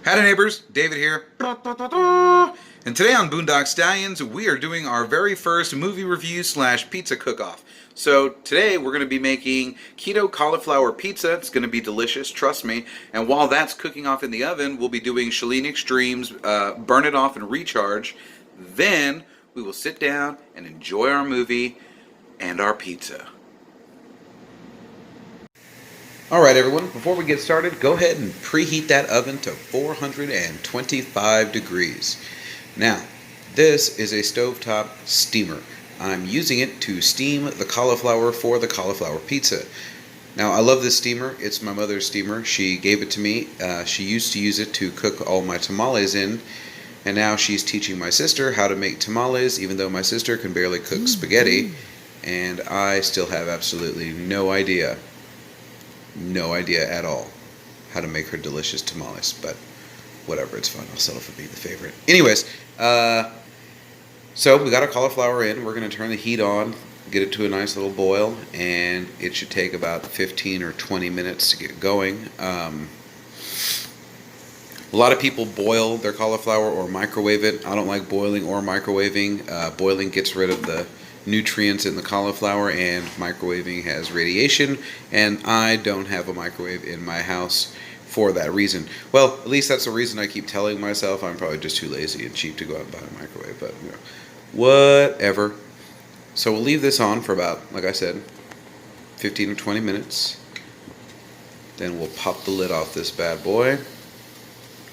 Howdy neighbors, David here. And today on Boondock Stallions, we are doing our very first movie review slash pizza cook-off. So today we're going to be making keto cauliflower pizza. It's going to be delicious, trust me. And while that's cooking off in the oven, we'll be doing Chalene Extremes, burn it off and recharge. Then we will sit down and enjoy our movie and our pizza. Alright everyone, before we get started, go ahead and preheat that oven to 425 degrees. Now, this is a stovetop steamer. I'm using it to steam the cauliflower for the cauliflower pizza. Now, I love this steamer. It's my mother's steamer. She gave it to me. She used to use it to cook all my tamales in, and now she's teaching my sister how to make tamales, even though my sister can barely cook spaghetti, and I still have absolutely no idea at all how to make her delicious tamales, but whatever, it's fine. I'll settle for being the favorite. Anyways, so we got our cauliflower in. We're going to turn the heat on, get it to a nice little boil, and it should take about 15 or 20 minutes to get going. A lot of people boil their cauliflower or microwave it. I don't like boiling or microwaving. Boiling gets rid of the nutrients in the cauliflower, and microwaving has radiation, and I don't have a microwave in my house for that reason. Well, at least that's the reason I keep telling myself. I'm probably just too lazy and cheap to go out and buy a microwave, but you know, whatever. So we'll leave this on for about, like I said, 15 or 20 minutes. Then we'll pop the lid off this bad boy.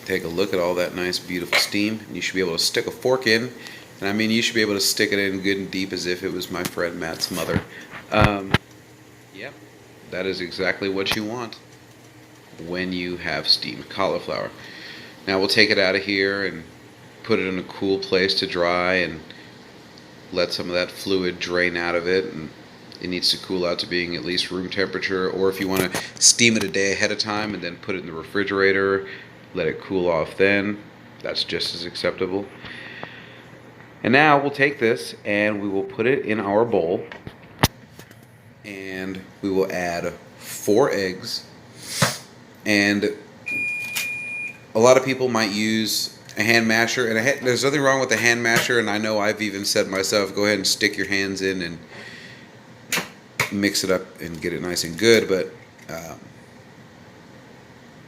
Take a look at all that nice beautiful steam. You should be able to stick a fork in. And I mean, you should be able to stick it in good and deep as if it was my friend Matt's mother. Yep, that is exactly what you want when you have steamed cauliflower. Now we'll take it out of here and put it in a cool place to dry and let some of that fluid drain out of it. And it needs to cool out to being at least room temperature, or if you want to steam it a day ahead of time and then put it in the refrigerator, let it cool off then, that's just as acceptable. And now we'll take this and we will put it in our bowl, and we will add 4 eggs. And a lot of people might use a hand masher, and there's nothing wrong with a hand masher, and I know I've even said myself, go ahead and stick your hands in and mix it up and get it nice and good, but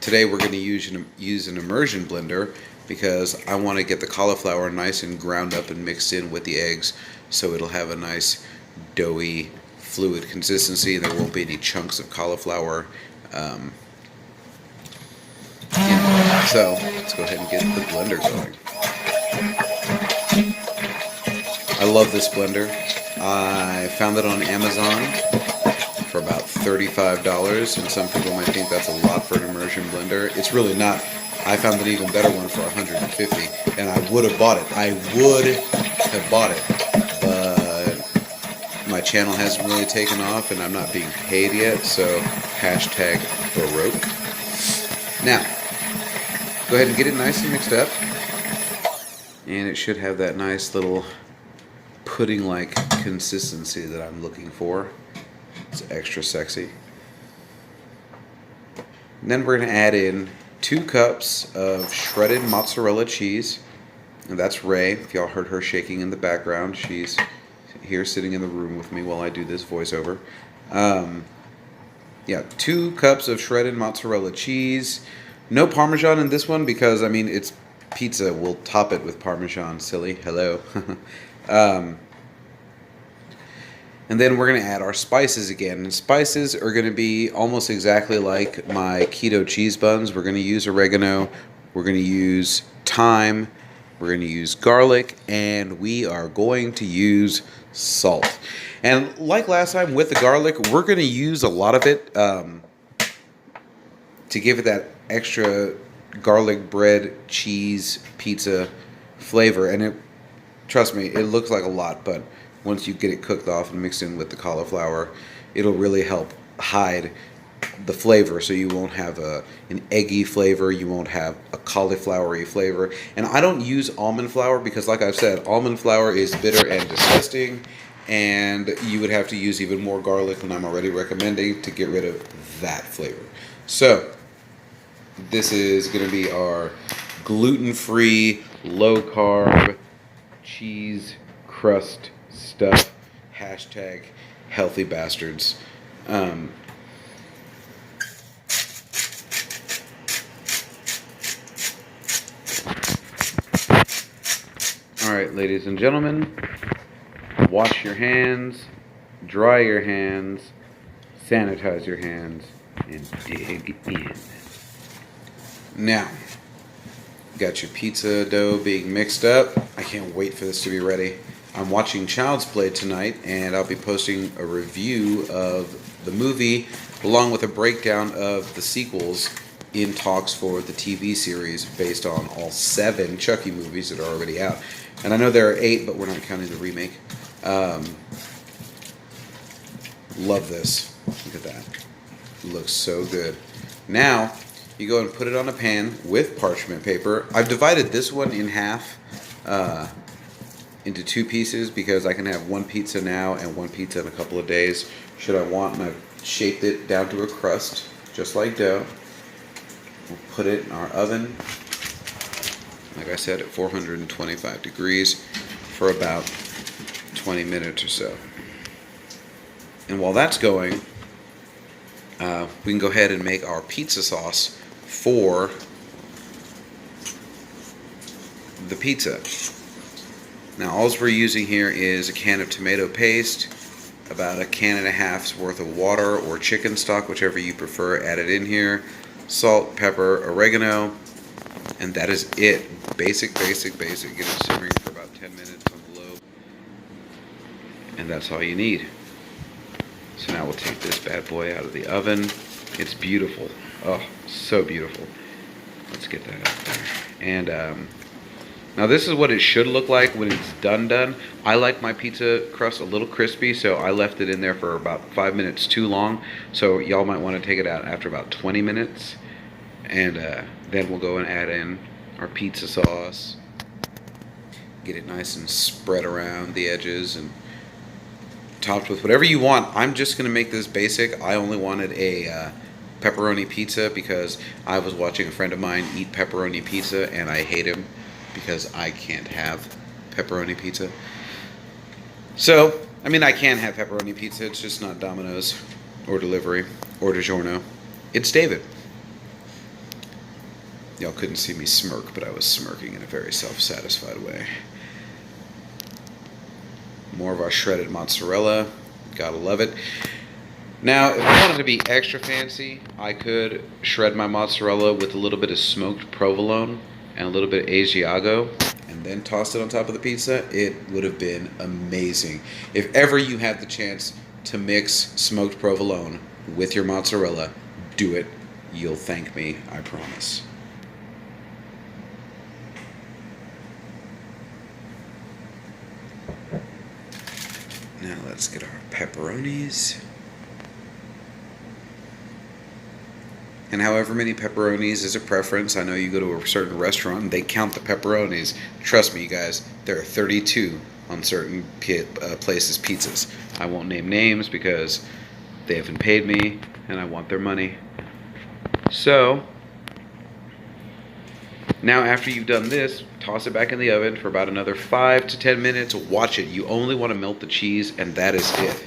today we're going to use an immersion blender, because I want to get the cauliflower nice and ground up and mixed in with the eggs, so it'll have a nice doughy fluid consistency and there won't be any chunks of cauliflower. So let's go ahead and get the blender going. I love this blender. I found it on Amazon for about $35, and some people might think that's a lot for an immersion blender. It's really not. I found an even better one for $150, and I would have bought it. I would have bought it, but my channel hasn't really taken off, and I'm not being paid yet, so hashtag Baroque. Now, go ahead and get it nice and mixed up, and it should have that nice little pudding-like consistency that I'm looking for. It's extra sexy. And then we're going to add in 2 cups of shredded mozzarella cheese, and that's Ray. If y'all heard her shaking in the background, she's here sitting in the room with me while I do this voiceover. Yeah, 2 cups of shredded mozzarella cheese. No Parmesan in this one because, I mean, it's pizza. We'll top it with Parmesan, silly. Hello. And then we're going to add our spices again. And spices are going to be almost exactly like my keto cheese buns. We're going to use oregano, we're going to use thyme, we're going to use garlic, and we are going to use salt. And like last time with the garlic, we're going to use a lot of it to give it that extra garlic bread, cheese, pizza flavor. And trust me, it looks like a lot, but once you get it cooked off and mixed in with the cauliflower, it'll really help hide the flavor, so you won't have an eggy flavor, you won't have a cauliflowery flavor. And I don't use almond flour because, like I've said, almond flour is bitter and disgusting, and you would have to use even more garlic than I'm already recommending to get rid of that flavor. So This is going to be our gluten-free, low-carb, cheese crust stuff. Hashtag healthy bastards. Alright, ladies and gentlemen, wash your hands, dry your hands, sanitize your hands, and dig in. Now, got your pizza dough being mixed up. I can't wait for this to be ready. I'm watching Child's Play tonight, and I'll be posting a review of the movie along with a breakdown of the sequels in talks for the TV series based on all 7 Chucky movies that are already out. And I know there are 8, but we're not counting the remake. Love this. Look at that. It looks so good. Now, you go and put it on a pan with parchment paper. I've divided this one in half into 2 pieces because I can have 1 pizza now and 1 pizza in a couple of days should I want. And I've shaped it down to a crust, just like dough. We'll put it in our oven, like I said, at 425 degrees for about 20 minutes or so. And while that's going, we can go ahead and make our pizza sauce for the pizza. Now, all we're using here is a can of tomato paste, about a can and a half's worth of water or chicken stock, whichever you prefer, add it in here, salt, pepper, oregano, and that is it. Basic. Get it simmering for about 10 minutes on low, and that's all you need. So now we'll take this bad boy out of the oven. It's beautiful. Oh, so beautiful. Let's get that out there. And now this is what it should look like when it's done. I like my pizza crust a little crispy, so I left it in there for about 5 minutes too long. So y'all might want to take it out after about 20 minutes. And then we'll go and add in our pizza sauce. Get it nice and spread around the edges and topped with whatever you want. I'm just going to make this basic. I only wanted a pepperoni pizza because I was watching a friend of mine eat pepperoni pizza and I hate him because I can't have pepperoni pizza. So, I mean, I can have pepperoni pizza. It's just not Domino's or delivery or DiGiorno. It's David. Y'all couldn't see me smirk, but I was smirking in a very self-satisfied way. More of our shredded mozzarella. Gotta love it. Now, if I wanted to be extra fancy, I could shred my mozzarella with a little bit of smoked provolone and a little bit of Asiago, and then toss it on top of the pizza. It would have been amazing. If ever you had the chance to mix smoked provolone with your mozzarella, do it. You'll thank me, I promise. Now let's get our pepperonis. And however many pepperonis is a preference. I know you go to a certain restaurant and they count the pepperonis. Trust me, you guys, there are 32 on certain places' pizzas. I won't name names because they haven't paid me and I want their money. So, now after you've done this, toss it back in the oven for about another 5 to 10 minutes. Watch it. You only want to melt the cheese and that is it.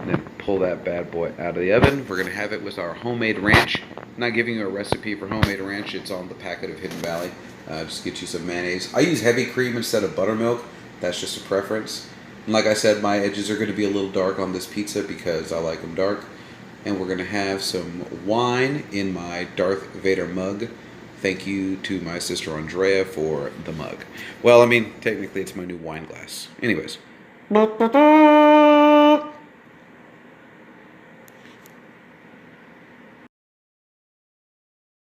And then pull that bad boy out of the oven. We're going to have it with our homemade ranch. I'm not giving you a recipe for homemade ranch. It's on the packet of Hidden Valley. Just get you some mayonnaise. I use heavy cream instead of buttermilk. That's just a preference. And like I said, my edges are going to be a little dark on this pizza because I like them dark. And we're going to have some wine in my Darth Vader mug. Thank you to my sister Andrea for the mug. Well, I mean, technically it's my new wine glass. Anyways.